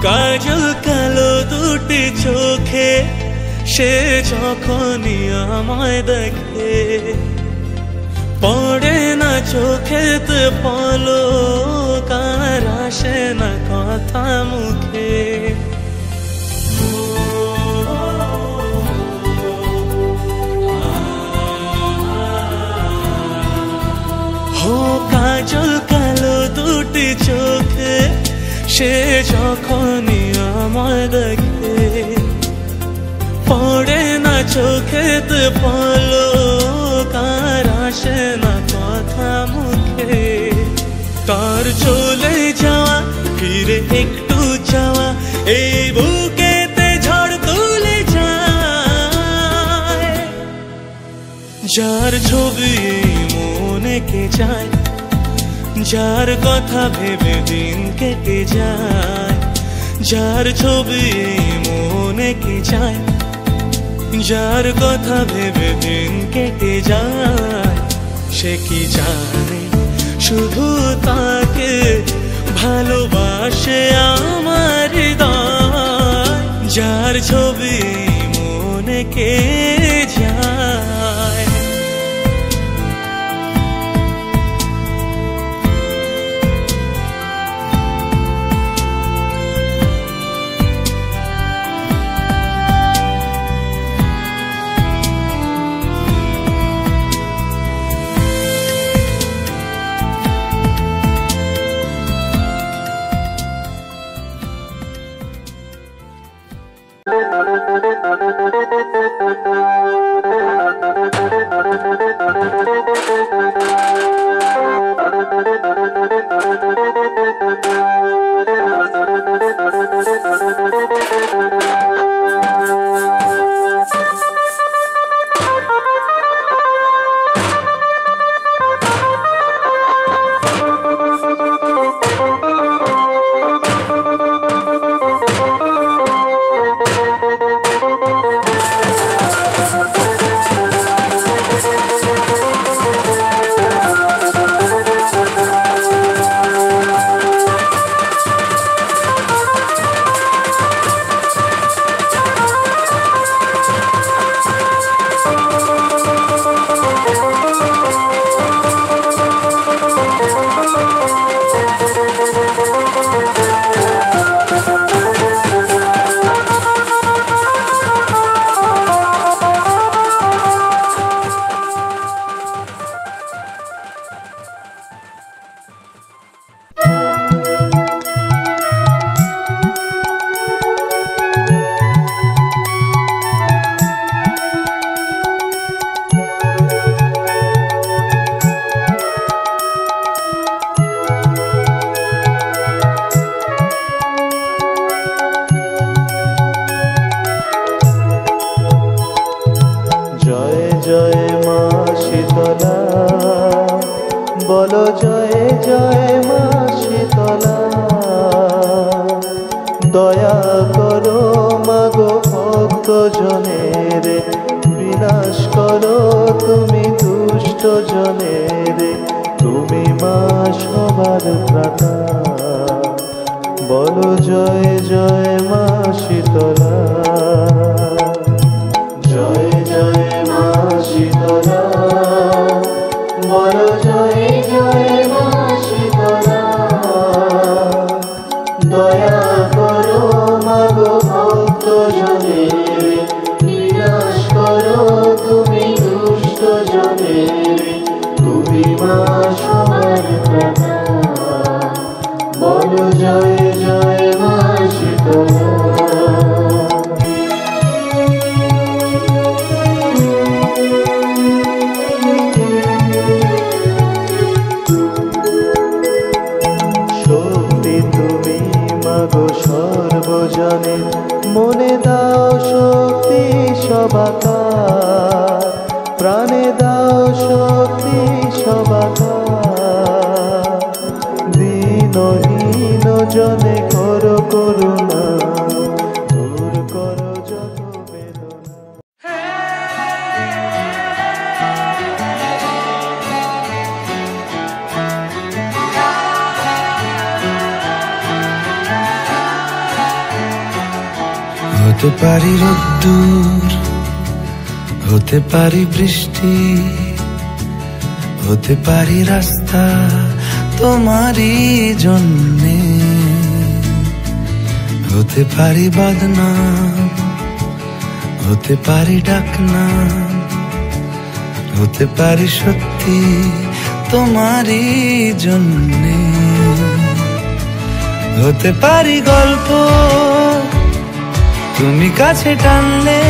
কাজল কালো দুটি চোখে সে যখনই আমায় দেখে, পড়ে না চোখেতে পলক আর আসে না কথা মুখে। ও কাজল কালো দুটি চোখে সে যখনই আমায় দেখে, পড়ে না চোখেতে পলক আর আসে না কথা মুখে। তার চলে যাওয়া ফিরে একটু যাওয়া এই বুকেতে ঝড় তুলে যায়। যার ছবি মনে কে যায়, যার কথা ভেবে দিন কেটে যায়। যার ছবি মনে কে যায়, যার কথা ভেবে দিন কেটে যায়। সে কি জানে শুধু তাকে ভালোবাসে আমার হৃদয়। যার ছবি মনে কে যায়। বলো জয় জয় মা শীতলা, দয়া করো মাগো ভক্ত জনের, বিনাশ করো তুমি দুষ্ট জনের। তুমি মা সবার ত্রাতা, বলো জয় জয় মা শীতলা। জয় জয় মা শীতলা, বলো জয় জয় মা শীতলা, দয়া করো মাগো ভক্ত জনের, বিনাশ করো তুমি দুষ্ট জনের। তুমি মা সবার ত্রাতা, বলো জয় জয় মা শীতলা। সর্বজনের মনে দাও শক্তি সবাকার, প্রাণে দাও শক্তি সবাকার। দীনহীন জনে করো করুণা, দূর করো যত বেদনা। হতে পারি রোদ্দুর, হতে পারি বৃষ্টি, হতে পারি রাস্তা তোমারই জন্যে, হতে পারি বদনাম, হতে পারি ডাকনাম, হতে পারি সত্যি তোমারই জন্যে, হতে পারি গল্প তুমি কাছে টানলে,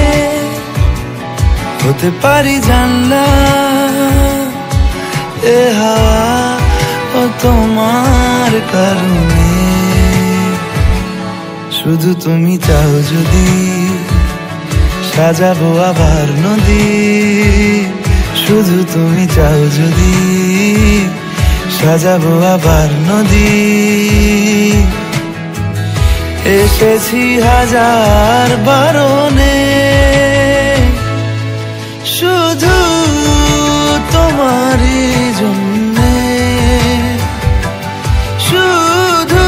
হতে পারি জানলা এ হাওয়া ও তোমার কারণে। শুধু তুমি চাও যদি সাজাবো আবার নদী, শুধু তুমি চাও যদি সাজাবো আবার নদী। এসেছি হাজার বারণে শুধু তোমারই জন্যে, শুধু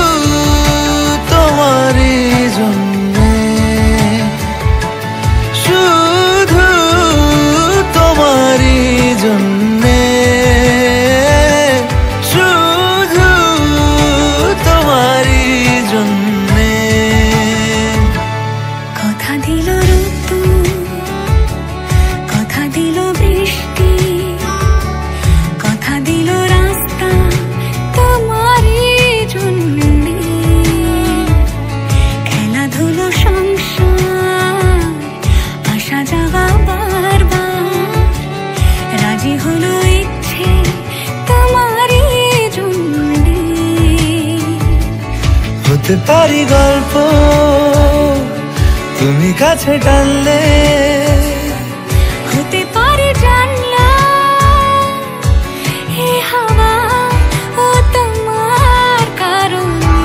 তোমারই জন্যে, শুধু তোমারই জন্যে, শুধু তোমারই জন্যে। কথা দিল ঋতু, কথা দিল বৃষ্টি, কথা দিল রাস্তা তোমারই জন্যে, খেলাধুলো সংসার আসা যাওয়া বারবার, রাজি হলো ইচ্ছে তোমারই জন্যে। হতে পারি গল্প তুমি কাছে টানলে, হতে পারে জানলা হে হাওয়া ও তোমার কারণে।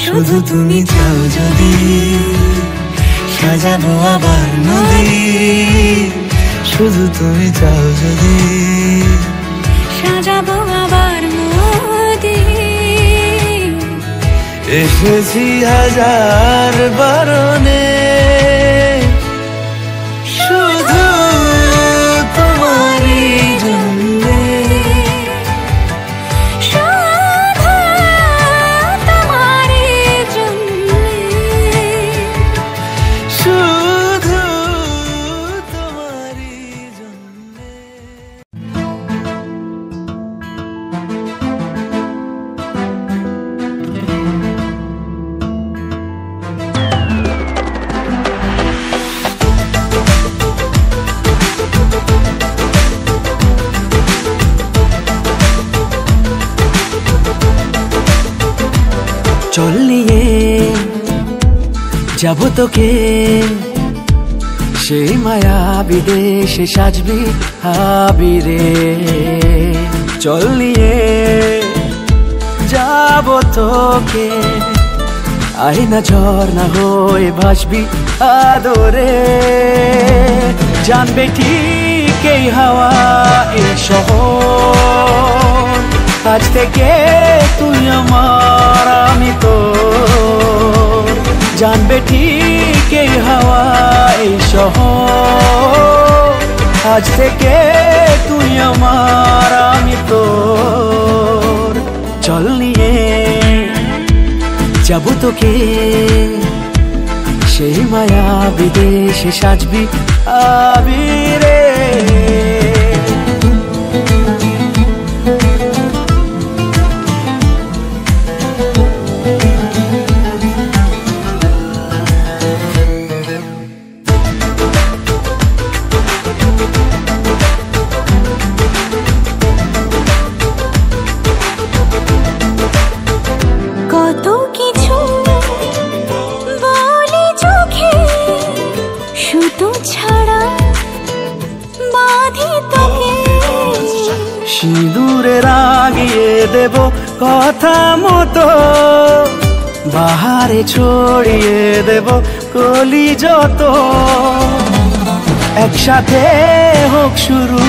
শুধু তুমি চাও যদি সাজাবো আবার নদী, শুধু তুমি চাও যদি সাজাবো আবার নদী। এসেছি হাজার বারণে শুধু তোমারই জন্যে, শুধু তোমারই জন্যে, শুধু তোমারই জন্যে। চল নিয়ে যাব তোকে সেই মায়া বিদেশে সাজবি আবিরে। চল নিয়ে যাব তোকে আয়না ঝর্ণা হয়ে ভাসবি আদরে। জানবে ঠিক এই হাওয়া এই শহর, আজ থেকে তুই আমার আমি তোর। জানবে ঠিক এই হাওয়া এই শহর, আজ থেকে তুই আমার আমি তোর। চল নিয়ে যাবো তোকে সেই মায়া বিদেশে সাজবি আবিরে। কত কিছু বলি চোখে, সুতো ছাড়া বাঁধি তোকে। সিঁদুরে রাগিয়ে দেব কথা মতো, বাহারে ছড়িয়ে দেব কলি যত। একসাথে হোক শুরু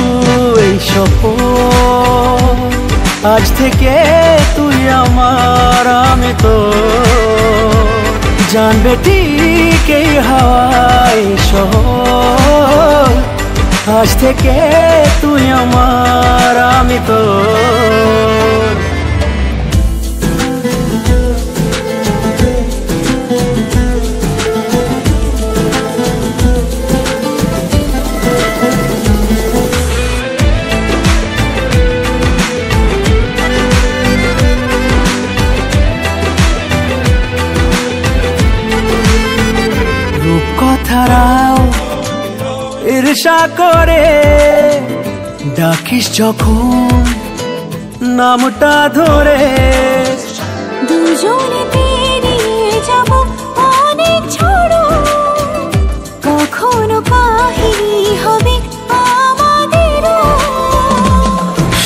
এই সফর, আজ থেকে তুই আমার আমি তোর। জানবে ঠিক এই হাওয়ায় শহর, আজ থেকে তুই আমার আমি তোর। রূপকথারাও ঈর্ষা করে ডাকিস যখন নামটা ধরে, দুজনে পেরিয়ে যাব অনেক ঝড়, কখনো কাহিনী হবে আমাদেরও।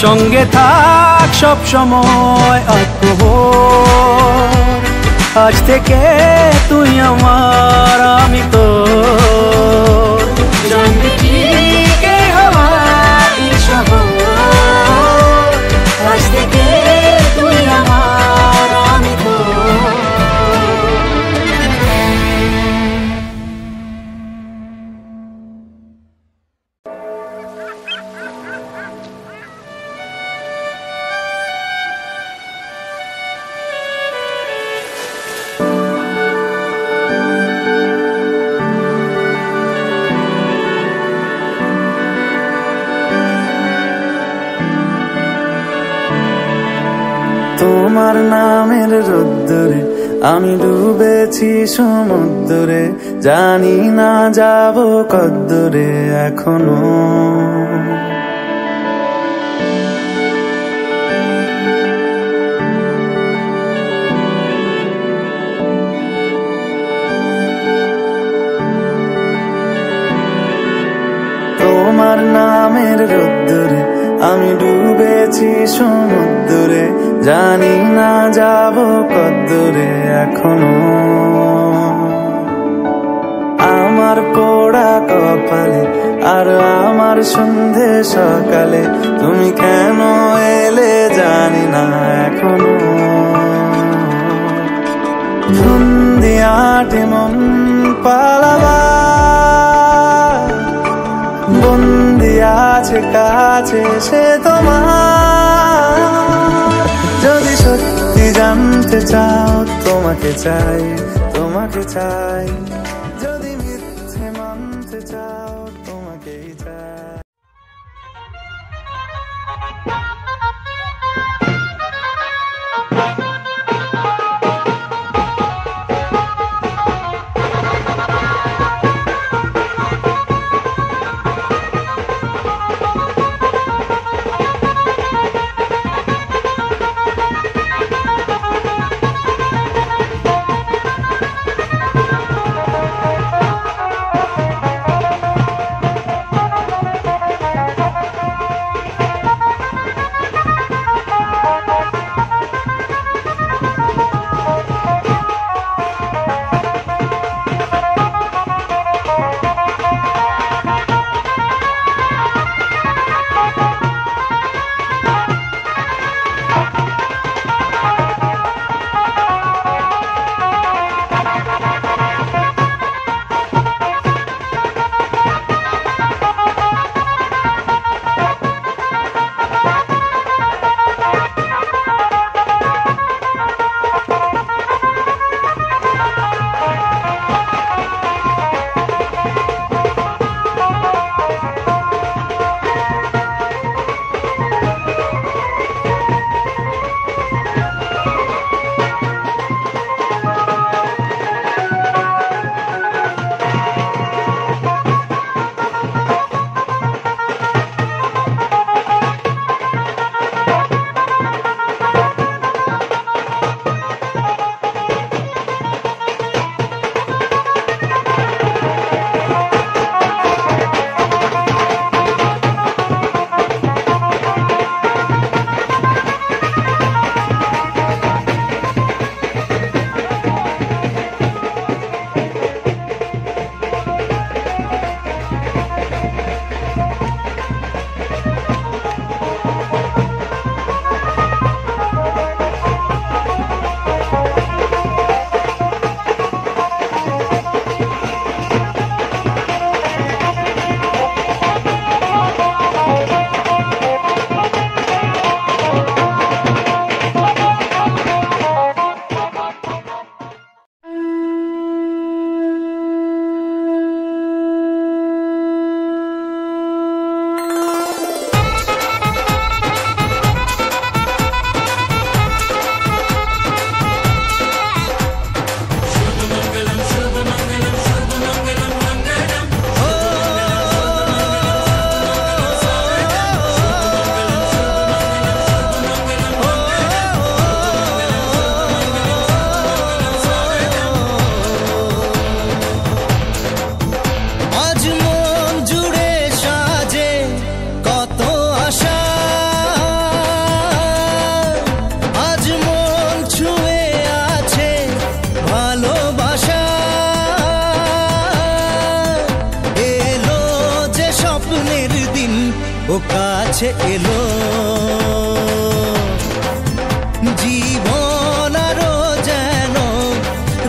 সঙ্গে থাক সব সময় অতঃপর, আজ থেকে তুই আমার আমি তোর। জানবি ঠিক এই হাওয়ায় শহর, আজ থেকে তুই আমার আমি তোর। তোমার নামের রোদ্দুরে আমি ডুবেছি সমুদ্রে, জানি না যাব কদ্দুরে এখনো। তোমার নামের রোদ্দুরে আমি ডুবেছি সমুদ্রে, জানি না যাব কদ্দুরে এখনো। আমার পোড়া কপালে আর আমার সন্ধে সকালে তুমি কেন এলে জানি না এখনো। ধুন্দিয়াটে মন পালাবার, বন্দি আছে কাছে সে তোমার। যদি সত্যি জানতে চাও তোমাকে চাই, তোমাকে চাই। যদি মিথ্যে মানতে চাও তোমাকেই চাই। ও কাছে এলো জীবন আরো যেন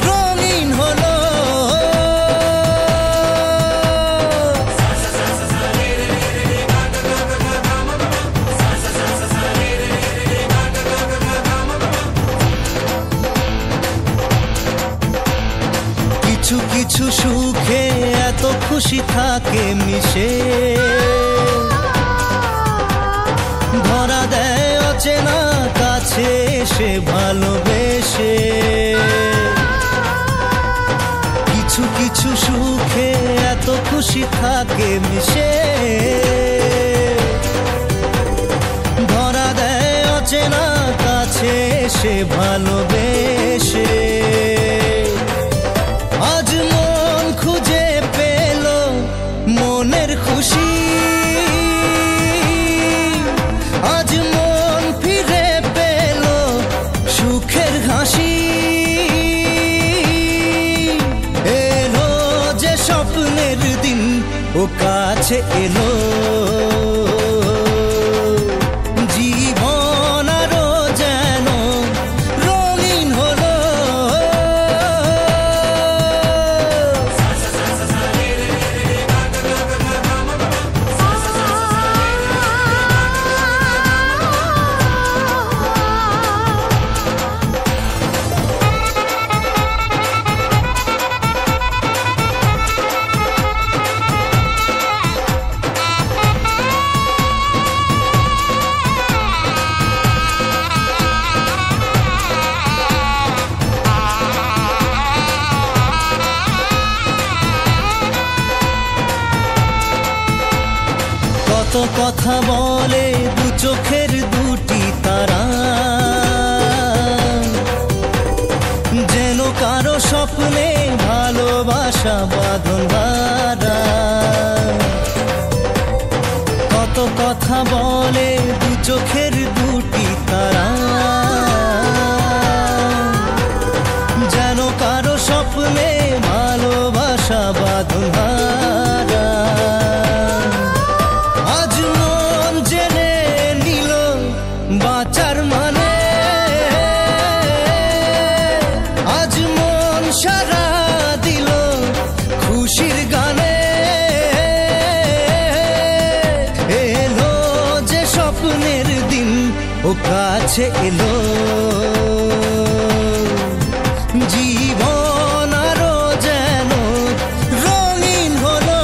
রঙিন হলো কিছু কিছু সুখে এত খুশি থাকে মিশে ধরা দেয় অচেনা কাছে এসে ভালোবেসে কিছু কিছু সুখে এত খুশি থাকে মিশে ধরা দেয় অচেনা কাছে এসে ভালোবেসে আজ মন খুঁজে পেল মনের খুশি আজ মন ফিরে পেল সুখের হাসি এলো যে স্বপ্নের দিন ও কাছে এলো জীবন আরো যেন রঙিন হলো কত কথা বলে দু চোখের দুটি তারা যেন কারো স্বপ্নে ভালোবাসা বাঁধন হারা কত কথা বলে দু চোখের দুটি তারা যেন কারো স্বপ্নে ভালোবাসা বাঁধন হারা আজ মন জেনে নিল বাঁচার মানে আজ মন সারা দিল খুশির গানে এলো যে স্বপ্নের দিন ও কাছে এলো জীবন আরো যেন রঙিন হলো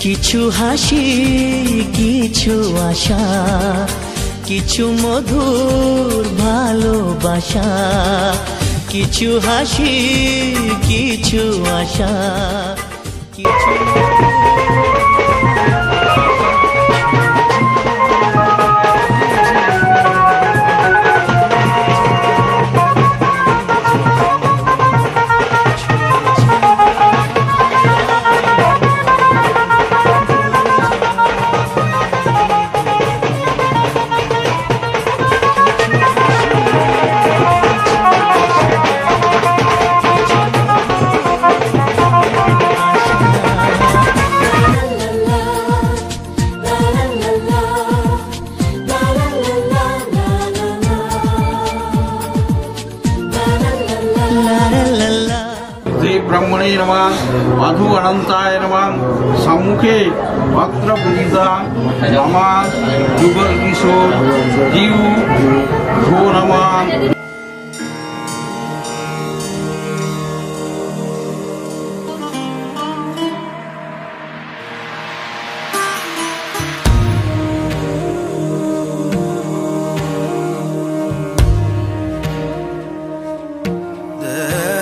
কিছু হাসি কিছু আশা কিছু মধুর ভালোবাসা কিছু হাসি কিছু আশা কিছু ब्रह्मणे नमः मधु अनंताय नमः सम्मुखे भद्र पूजिता नमः जुगल किशोर जीव भो नमः da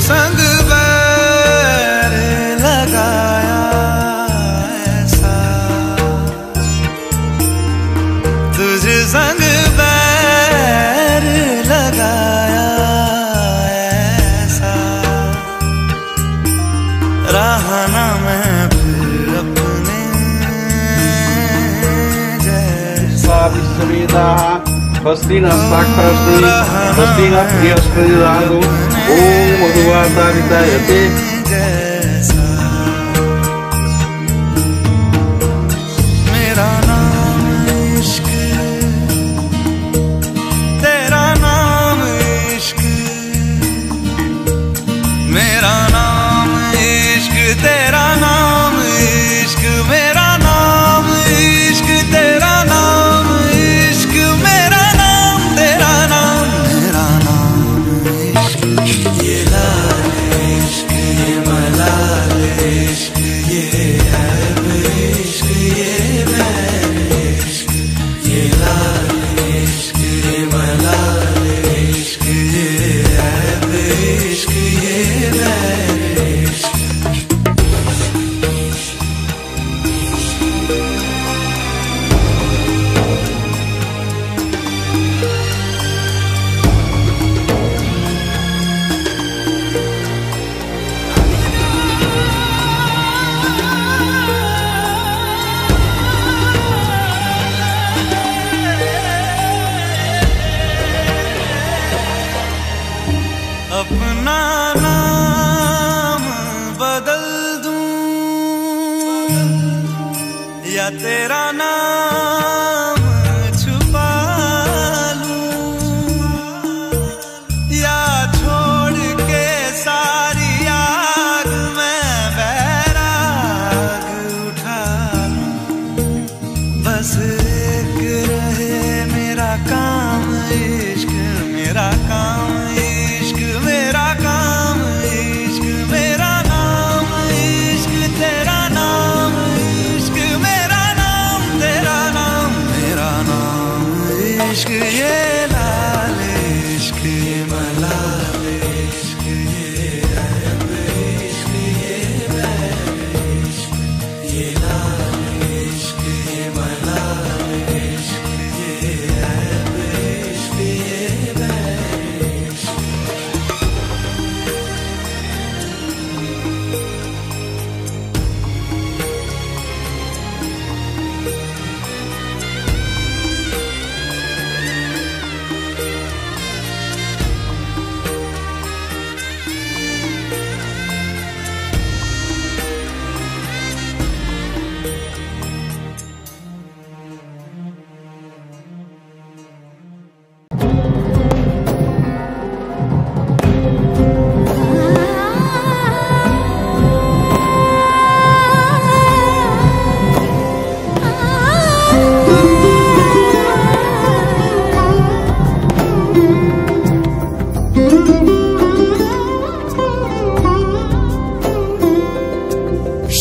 संग बैर लगाया ऐसा, तुझे संग बैर लगाया ऐसा, रहा ना मैं फिर अपने जैसा। Hostina Sakrasti, Hostina Priyaspati Ragu, Om Madhuvata Vidayate. मेरा नाम इश्क, तेरा नाम इश्क, मेरा नाम इश्क, तेरा नाम इश्क, मेरा नाम इश्क, तेरा नाम इश्क, मेरा नाम तेरा नाम, मेरा नाम इश्क, ये लाल इश्क, ये मलाल इश्क, ये ऐब इश्क, ये बैर इश्क, ये लाल इश्क, ये मलाल इश्क, ये ऐब इश्क, ये बैर इश्क। अपना नाम बदल दूं या तेरा नाम छुपा लूं, या छोड़ के सारी आग में बैराग उठा लूं, बस एक रहे मेरा काम इश्क, मेरा काम इश्क, मेरा काम इश्क, मेरा नाम इश्क, तेरा नाम इश्क, मेरा नाम तेरा नाम, मेरा नाम इश्क, ये लाल इश्क, ये मलाल इश्क, ये ऐब इश्क, ये बैर इश्क, ये लाल इश्क, ये मलाल इश्क, ये ऐब इश्क, ये बैर इश्क।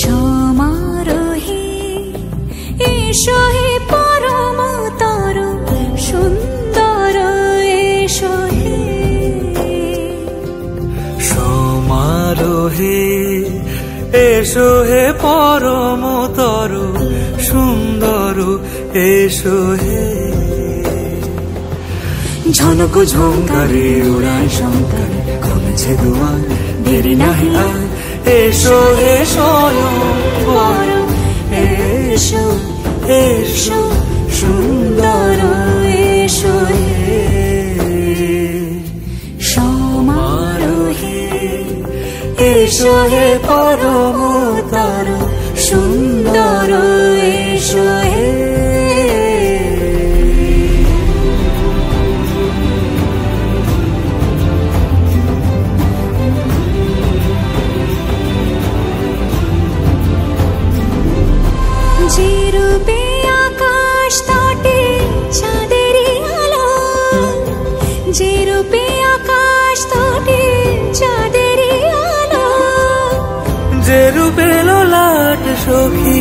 সমারোহে এসো হে পরম তর সুন্দর এসো হে, সমারোহে এসো হে পরমতর সুন্দর এসো হে, ঝনক ঝঙ্কারে উড়ায় শঙ্কর কমেছে দুয়ার, দেরি নাহি আর এসো হে স্বয়ং বর, এসো এসো সুন্দর এসো হে, সমারোহে এসো হে পরমতর সুন্দর এসো হে। যে রূপে আকাশ তটে চাঁদেরই আলো, যে রূপে আকাশ তটে চাঁদেরই আলো, যে রূপে লোলাট সখী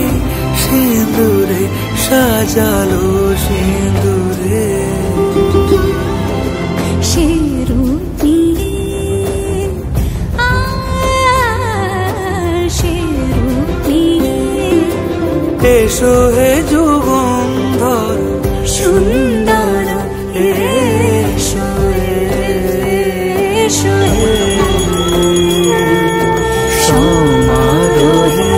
সিঁদুরে সাজালো সিঁদুরে, সে রূপ নিয়ে এসো হে যুগন্ধর সুন্দর এসো এসো সমারোহে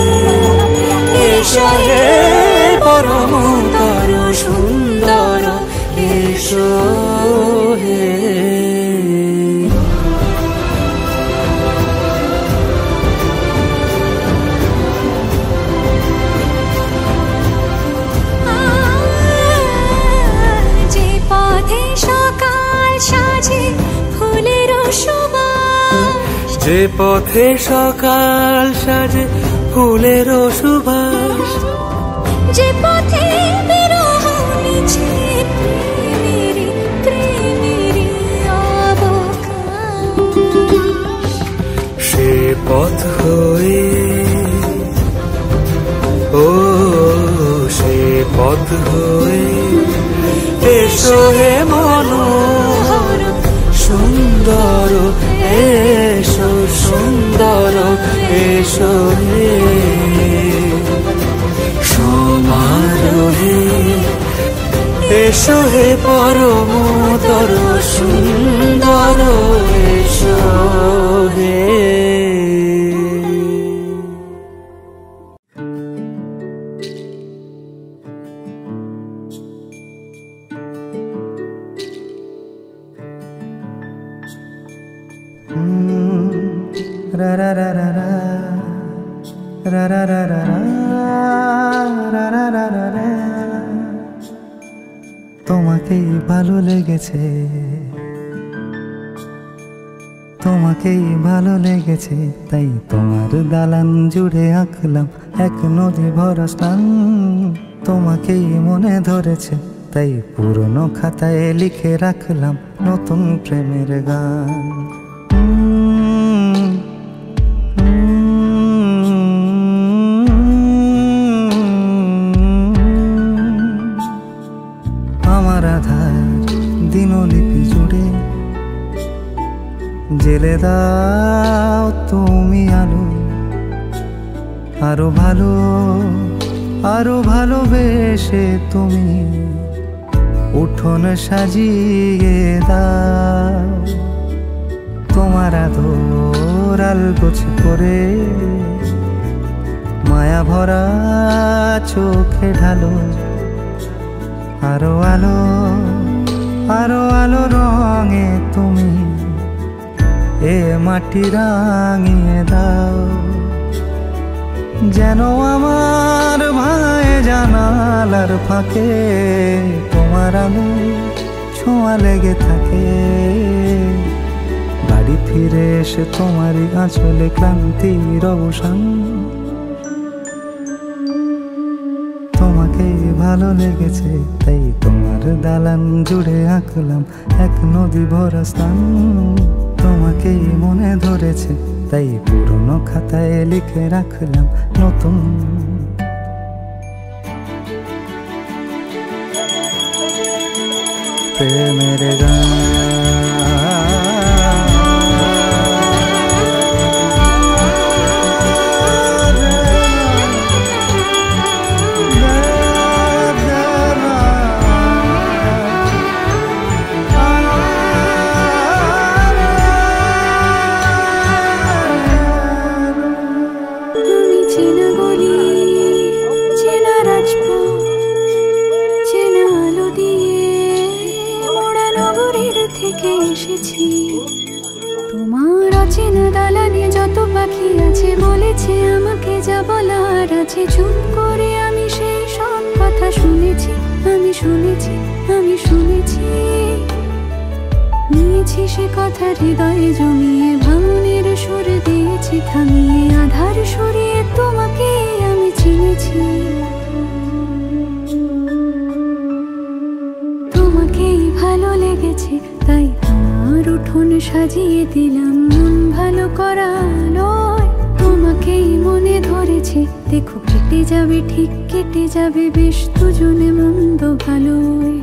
এসো হে পরমতর সুন্দর এসো হে। যে পথে সকাল সাজে ফুলের সুবাস, যে পথে সকাল সাজে ফুলের সুবাস, যে পথে বিরহ নিচে প্রেমেরই প্রেমেরই অবকাশ, সে পথ হয়ে ও সে পথ হয়ে এসো হে মনোহর সুন্দর এসো সুন্দর এসো হে সমারোহে এসো হে পরমতর সুন্দর এসো হে। রা রা রা রা রা রা রা রা রা রা রা রা রা রা। তোমাকেই ভালো লেগেছে, তোমাকেই ভালো লেগেছে, তাই তোমার দালান জুড়ে আঁকলাম এক নদী ভরা স্থান। তোমাকেই মনে ধরেছে, তাই পুরনো খাতায় লিখে রাখলাম নতুন প্রেমের গান। আমার আধার দিনলিপি জুড়ে জেলে দাও তুমি আলো, আরো ভালো আরো ভালোবেসে তুমি উঠোন সাজিয়ে দাও। তোমার আদর আলগোছ করে মায়া ভরা চোখে ঢালো, আরো আলো আরো আলো রঙে তুমি এ মাটি রাঙিয়ে দাও। যেন আমার ভাই জানালার ফাঁকে তোমার আলো ছোঁয়া লেগে থাকে। বাড়ি ফিরে এসে তোমারই আঁচলে ক্লান্তির অবসান। তোমাকেই ভালো লেগেছে, তাই তোমার দালান জুড়ে আঁকলাম এক নদী ভরা স্থান। তোমাকেই মনে ধরেছে, তাই পুরনো খাতায় লিখে রাখলাম নতুন প্রেমের গান। তোমার অচেনা দালানে যত পাখি আছে বলেছে আমাকে যা বলার আছে। চুপ করে আমি সেই সব কথা শুনেছি, আমি শুনেছি, আমি শুনেছি। নিয়েছি সে কথা হৃদয়ে জমিয়ে, ভাঙনের সুর দিয়েছি থামিয়ে, আধার সরিয়ে তোমাকে আমি চিনেছি। তোমাকেই ভালো লেগেছে, তাই তোমার উঠোন সাজিয়ে দিলাম মন ভালো করা নয়। তোমাকেই মনে ধরেছে, দেখো কেটে যাবে ঠিক কেটে যাবে বেশ দুজনে মন্দ ভালোই।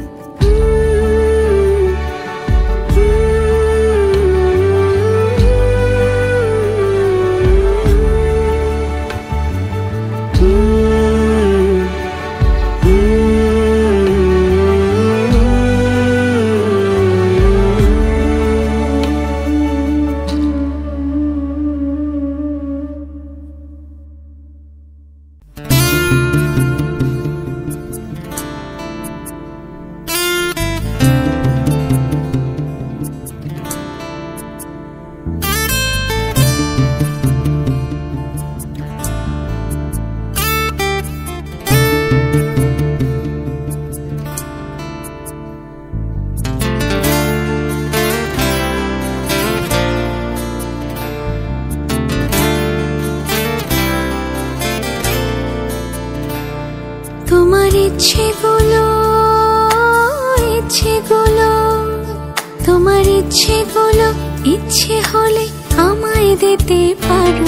ইচ্ছেগুলো তোমার ইচ্ছেগুলো ইচ্ছে হলে আমায় দিতে পারো।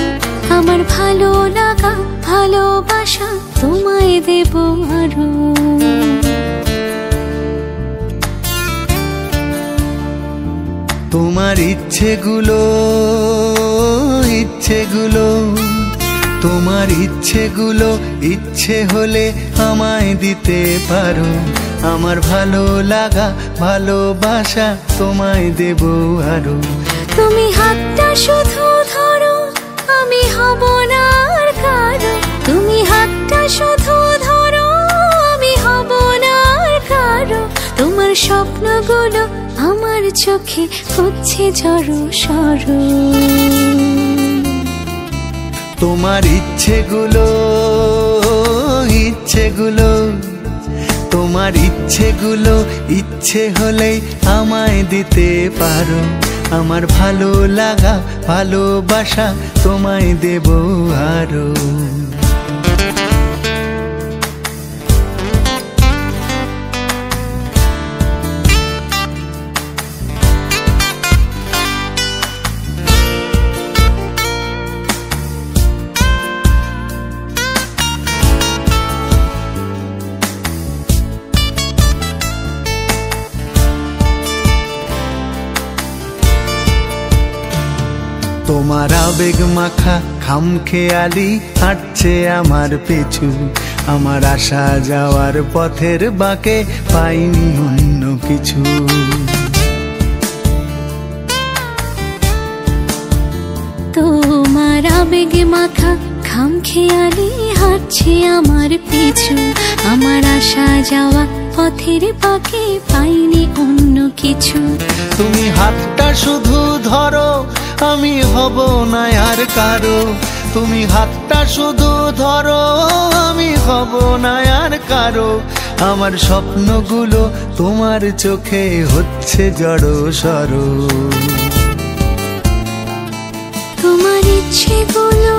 আমার ভালো লাগা ভালোবাসা তোমায় দেব আরো। তোমার ইচ্ছেগুলো তোমার ইচ্ছেগুলো ইচ্ছে হলে আমায় দিতে পারো। আমার ভালো লাগা ভালোবাসা তোমায় দেব আরো। তুমি হাতটা শুধু ধরো, আমি হব না আর কারো। তুমি হাতটা শুধু ধরো, আমি হব না আর কারো। তোমার স্বপ্নগুলো আমার চোখে হচ্ছে জড়ো সরো। তোমার ইচ্ছেগুলো তোমার ইচ্ছেগুলো ইচ্ছে হলেই আমায় দিতে পারো। আমার ভালো লাগা ভালোবাসা তোমায় দেব আরো। তোমার আবেগ মাখা খামখেয়ালি হাঁটছে আমার পিছু। আমার আসা যাওয়ার পথের বাঁকে পাইনি অন্য কিছু। তোমার আবেগ মাখা খামখেয়ালি হাঁটছে আমার পিছু। আমার আসা যাওয়া পথের বাঁকে পাইনি অন্য কিছু। তুমি হাতটা শুধু ধরো, আমি হব না আর কারো। তুমি হাতটা শুধু ধরো, আমি হব না আর কারো। আমার স্বপ্নগুলো তোমার চোখে হচ্ছে জড়ো সরো। তোমার ইচ্ছেগুলো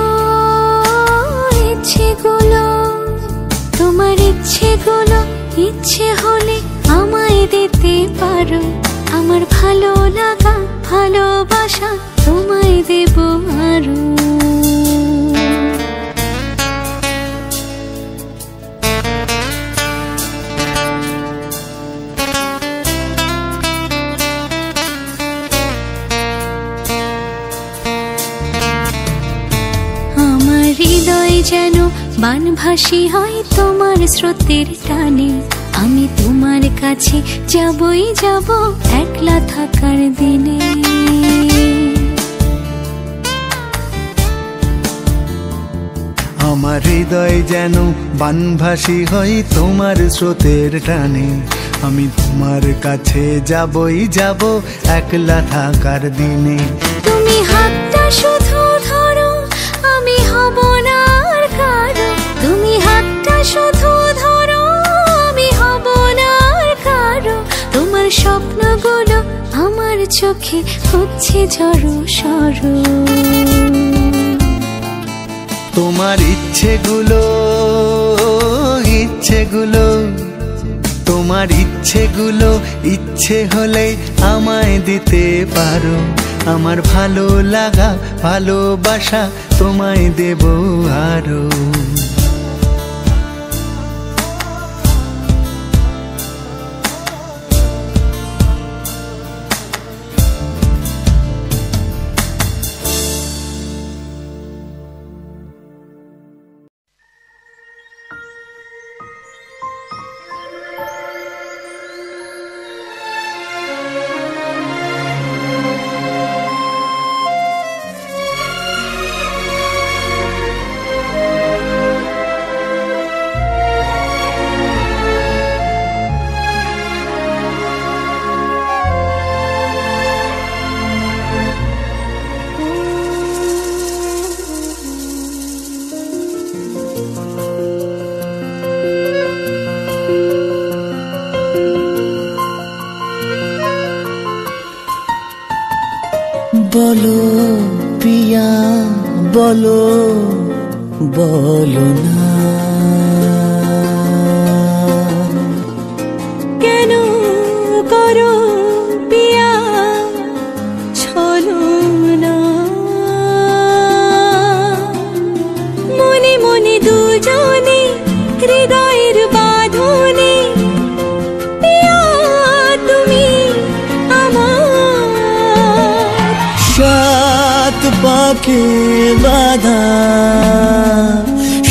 তোমার ইচ্ছেগুলো ইচ্ছে হলে আমায় দিতে পারো। আমার ভালো লাগা ভালোবাসা তোমায় দেব আরো। আমার হৃদয় যেন বানভাসী হয় তোমার স্রোতের টানে। আমি তোমার কাছে যাবই যাব একলা থাকার দিনে। আমার হৃদয় যেন বানভাসী হয় তোমার স্রোতের টানে। আমি তোমার কাছে যাবই যাব একলা থাকার দিনে। তুমি হাতটা শুধু ধরো, আমি হব না আর কারো। তুমি হাতটা শুধু ধরো, আমি হব না আর কারো। তোমার স্বপ্নগুলো আমার চোখে হচ্ছে জড়ো সরো। তোমার ইচ্ছেগুলো তোমার ইচ্ছেগুলো ইচ্ছে হলে আমায় দিতে পারো। আমার ভালো লাগা ভালোবাসা তোমায় দেব আরো। বলো পিয়া বলো বলো না করো পিয়া ছলো না, মনে মনে দুজনে হৃদয়ের বাঁধনে পিয়া তুমি আমার। সাত পাকে বাঁধা,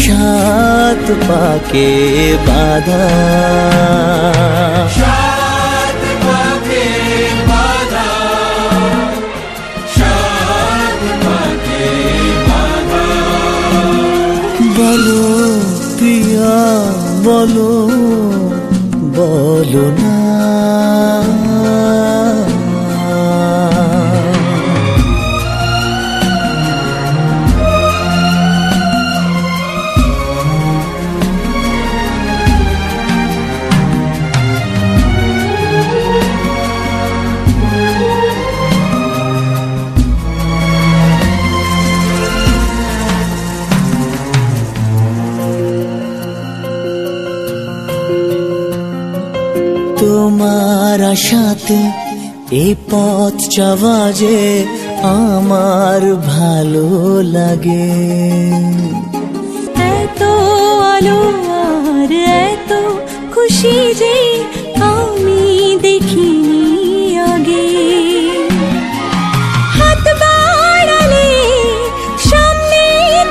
সাত পাকে বাঁধা, সাত পাকে বাঁধা, সাত পাকে বাঁধা। বলো প্রিয়া বলো, বলো না। তোমার আশাতে এই পথ চাওয়া যে আমার ভালো লাগে। এত আলো আর এত খুশি যে আমি দেখিনি আগে। হাত বাড়ালে সামনে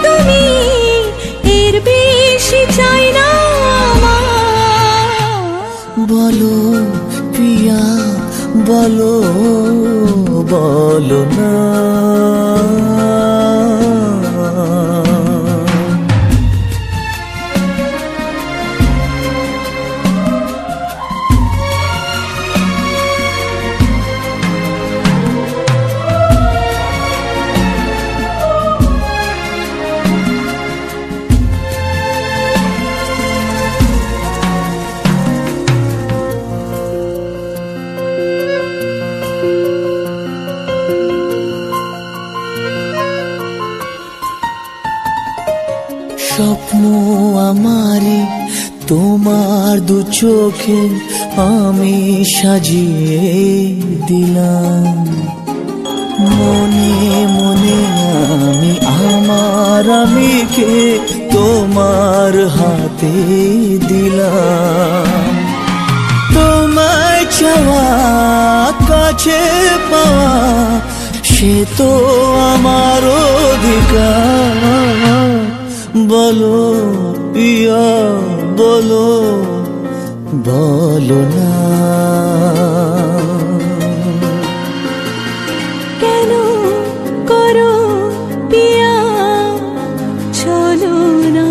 তুমি, এর বেশি চাই না আমার। বলো প্রিয়া বলো, বলো না। স্বপ্ন আমারে তোমার দু চোখে আমি সাজিয়ে দিলাম। মনে মনে আমি আমার আমিকে তোমার হাতে দিলাম। তোমায় চাওয়া কাছে পাওয়া সে তো আমার অধিকার। বলো পিয়া বলো, বলো না। কেন করো পিয়া ছলো না,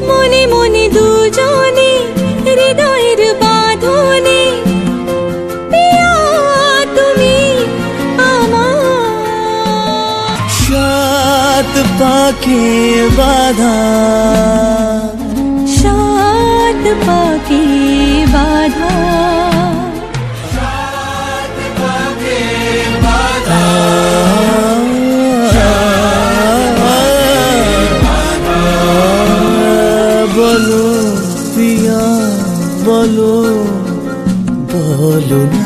মনে মনে দুজনে হৃদয়ের বাঁধনে পিয়া তুমি আমার। সাত পাকে বাঁধা, সাত পাকে বাঁধা, সাত পাকে বাঁধা, বলো প্রিয়া বলো, বলো না।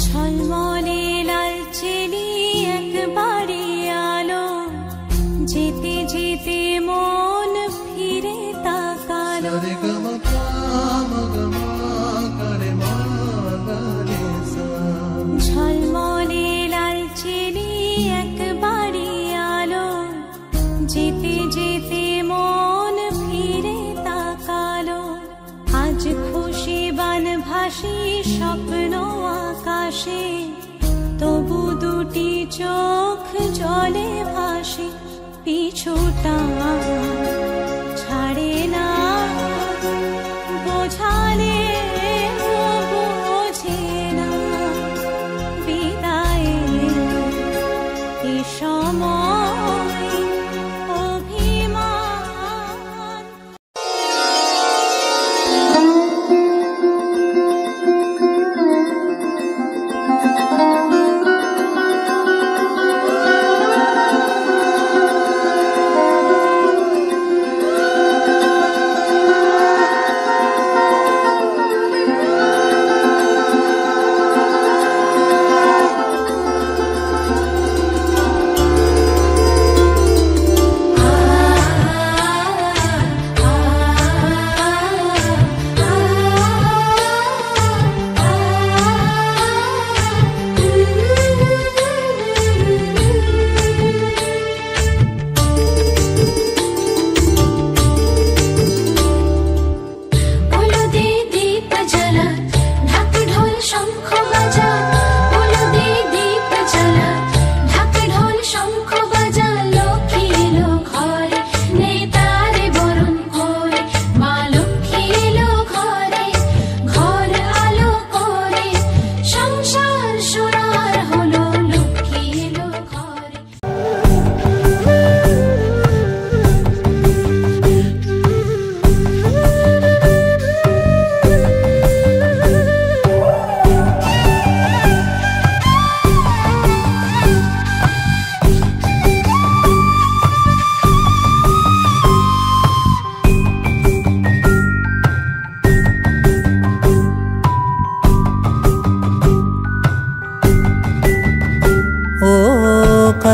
ঝলমলে লালচেলি একবারে আলো, যেতে যেতে মন ফিরে তাকালো। ঝলমলে লালচেলি একবারে আলো, যেতে যেতে মন ফিরে তাকালো। আজ খুশি বানভাসী স্বপ্ন আকাশে, তবু দুটি চোখ জলে ভাসে। পিছুটা ছাড়ে না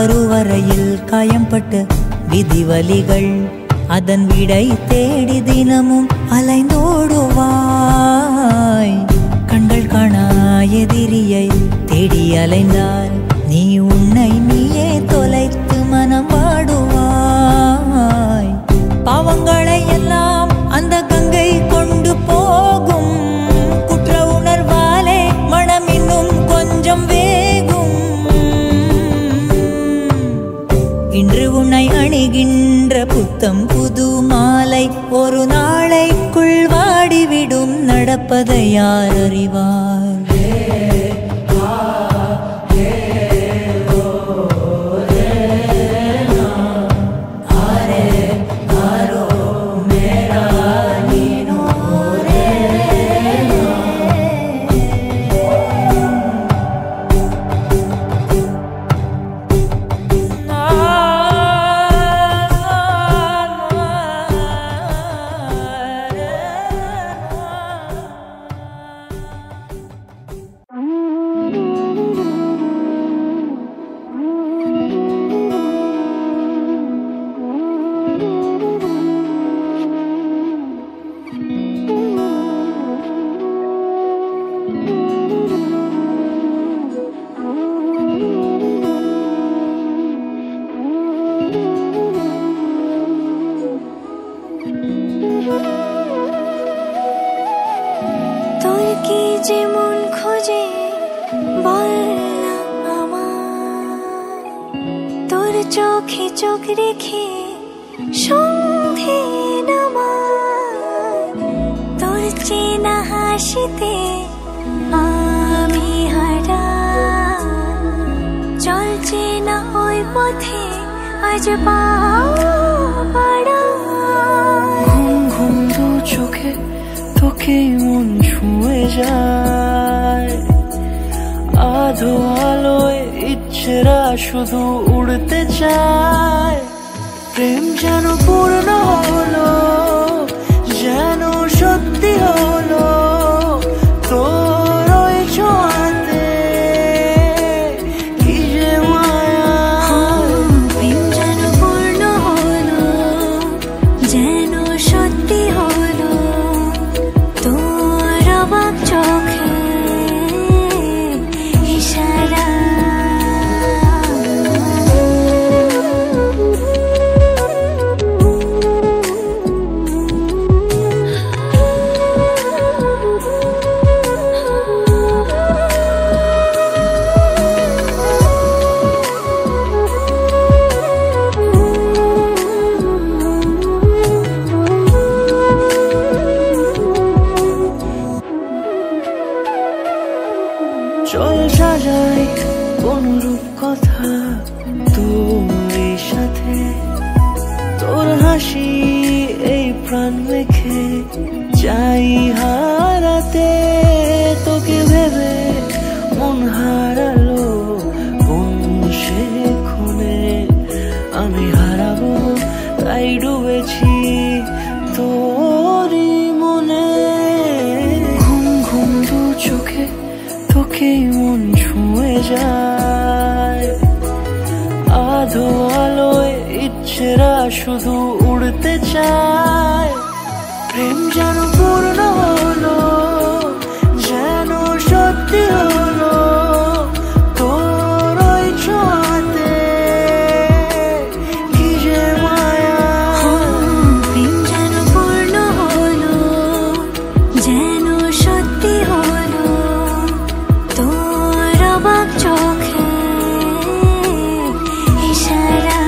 கருவறையில் காயம்பட்ட விதிவலிகள் அதன் விடை தேடி தினமும் அலைந்தோடுவாய். கண்கள் காணா எதிரியை தேடி அலைந்தால் நீ உன்னை நீயே தொலைத்து மனம் வாடுவாய். பாவங்களை எல்லாம் அந்த கங்கை கொண்டு போகும். குற்ற உணர்வாலே மனம் இன்னும் கொஞ்சம் வேகும். இன்று உன்னை அணிகின்ற புத்தம் புது மாலை ஒரு நாளைக்குள் வாடிவிடும். நடப்பதை யார் அறிவார்? যেমন খোঁজে বল না আমার, তোর চোখে চোখ রেখে সন্ধে নামার, তোর চেনা হাসিতে আমি হারা, চলছে না ওই পথে আজ পা পাড়া। ঘুম ঘুম দু চোখে তোকে মন ছুঁয়ে যায়, আধো আলোয় ইচ্ছেরা শুধু উড়তে চায়। প্রেম যেন পূর্ণ হলো, যেন সত্যি হলো, তোর ওই ছোঁয়াতে কি যে মায়া। প্রেম যেন পূর্ণ হলো, যেন সত্যি হলো, তোর অবাক চোখে ইশারা। চল সাজাই অনুরূপ কথা তোর সাথে, তোর হাসি এই প্রাণ মেখে চাই হারাতে। তোকে ভেবে মন হারালো কোন সে ক্ষণে, আমি হারাবো তাই ডুবেছি তোরই মনে। ঘুম ঘুম দু চোখে তোকে মন ছুঁয়ে যায়, আধো আলোয় ইচ্ছেরা শুধু উড়তে চায়। প্রেম যেন পূর্ণ হলো, যেন সত্যি হলো, তোর ওই ছোঁয়াতে কি যে মায়া। প্রেম যেন পূর্ণ হলো, যেন সত্যি হলো, তোর অবাক চোখে ইশারা।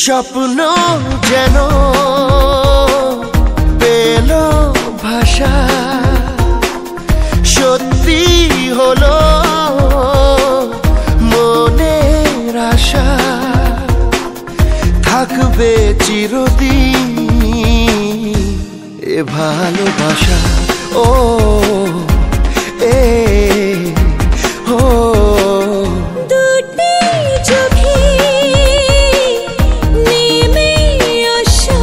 স্বপ্ন যেন পেল ভাষা, সত্যি হলো মনের আশা, থাকবে চিরদিন এ ভালোবাসা। ও এ ও দুটি চোখে নেমে আসা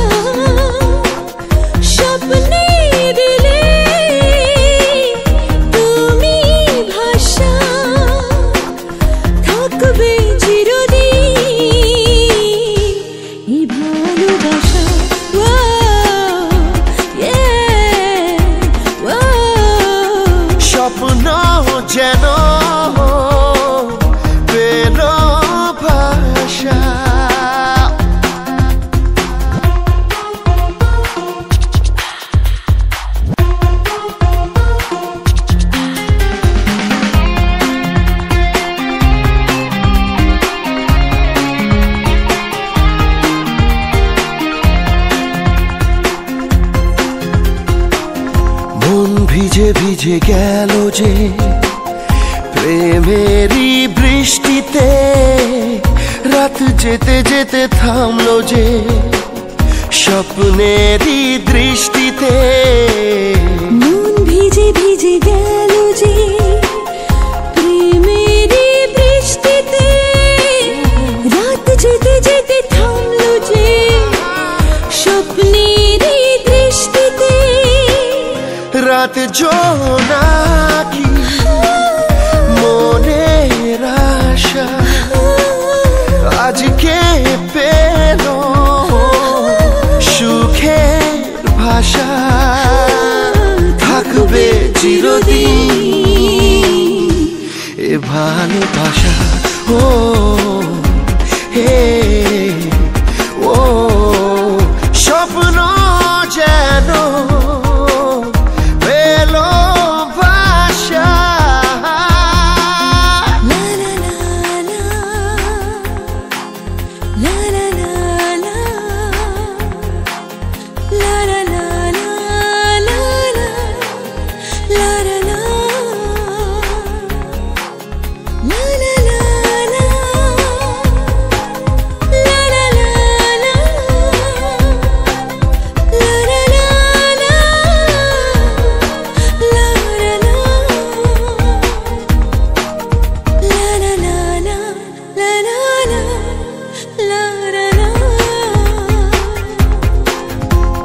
স্বপ্নে দিলে তুমি ভাষা, থাকবে চিরদিন এই ভালোবাসা। স্বপ্ন যেন পেল ভাষা। মন ভিজে ভিজে গেল যে প্রেমেরই বৃষ্টিতে, রাত যেতে যেতে থামলো যে স্বপ্নেরই দৃষ্টিতে। মন ভিজে ভিজে গেল যে প্রেমেরই বৃষ্টিতে, রাত যেতে যেতে থামলো যে স্বপ্নেরই দৃষ্টিতে। রাত জোনাকি মনের আশা আজকে পেল সুখের ভাষা, থাকবে চিরদিন এ ভালোবাসা। ও হে ও স্বপ্ন যেন পেল ভাষা।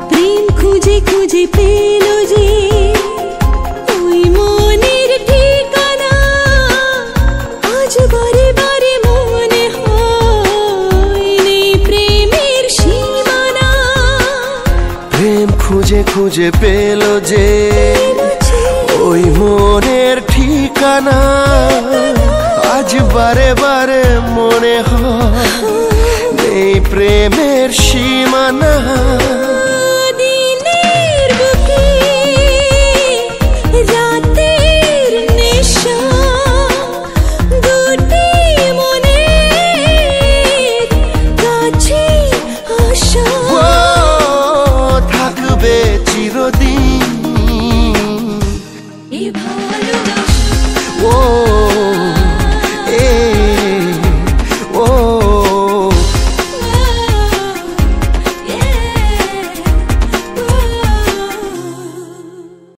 প্রেম খুঁজে খুঁজে পেল যে ওই মনের ঠিকানা, আজ বারে বারে মনে হয় নেই প্রেমের সীমানা। প্রেম খুঁজে খুঁজে পেল যে ওই মনের ঠিকানা, আজ বারে বারে মনে হয় নেই প্রেমের সীমানা। দিনের বুকে রাতের নেশা, দুটি মনের কাছে আসা। ও থাকবে চিরদিন এ